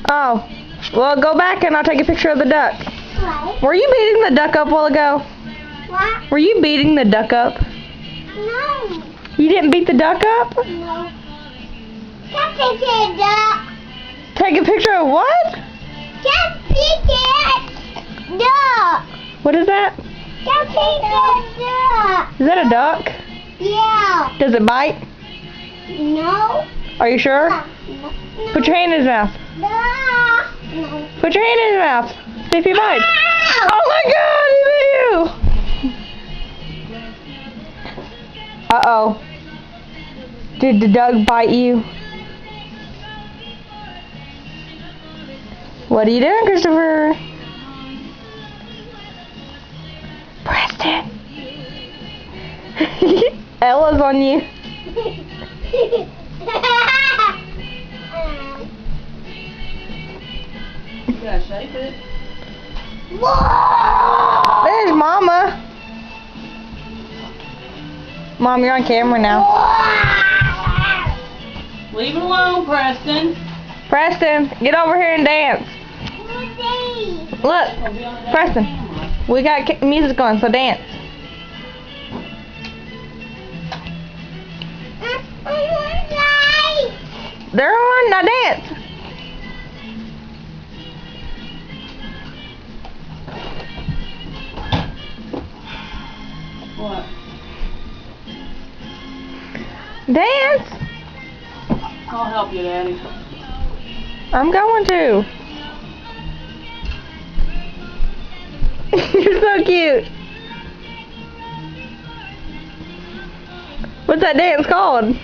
Oh, well, go back and I'll take a picture of the duck. What? Were you beating the duck up a while ago? What? Were you beating the duck up? No. You didn't beat the duck up? No. Can't pick it up. Take a picture of what? Can't pick it up. What is that? Can't pick it up. Is that a duck? Yeah. Does it bite? No. Are you sure? No. Put your hand in his mouth. No. Put your hand in his mouth. See if he bites. Ow! Oh my God, he bit you! Uh-oh. Did the dog bite you? What are you doing, Christopher? Preston. Ella's on you. You gotta shape it. Whoa! There's Mama. Mom, you're on camera now. Leave it alone, Preston. Preston, get over here and dance. Look, It'll be on the Preston, camera. we got music going, so dance. They're on, now dance. What? Dance. I'll help you, Daddy. I'm going to. You're so cute. What's that dance called?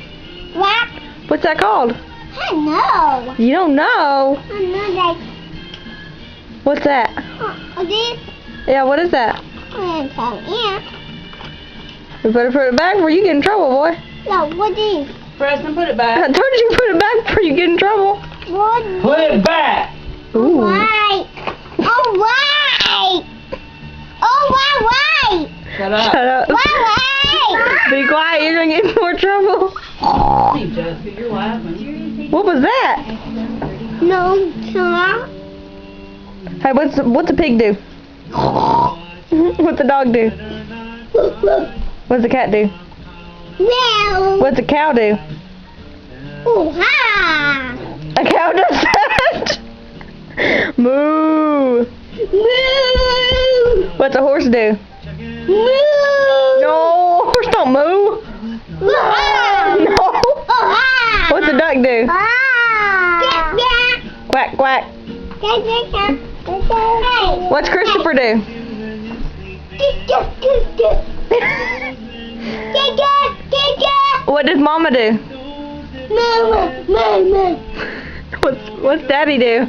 What? What's that called? I know. You don't know. I know that. What's that? This. Yeah, what is that? Yeah. You better put it back before you get in trouble, boy. No, what is? Preston, put it I back. told you to put it back before you get in trouble. What? Put it back! Ooh. Why? Oh, why? Oh, why? Shut up. Shut up. Why? Be quiet, you're gonna get in more trouble. Hey, Jessica, you're laughing. What was that? No, sir. Hey, what's the pig do? What's the dog do? What's the cat do? Well. What's the cow do? Oh, ha. A cow does that? Moo. Moo. What's a horse do? Moo. No, horse don't moo. Ah. No. Oh, ha. What's a duck do? Ah. Yeah. Quack, quack. Hey. What's Christopher do? What does Mama do? Mama. What's Daddy do?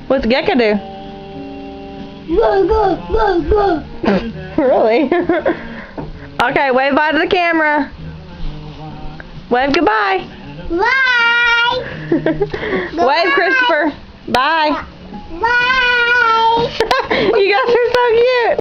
What's Gecko do? Go. Really? Okay, wave bye to the camera. Wave goodbye. Bye. Wave, Christopher. Bye. Bye. You guys are so cute.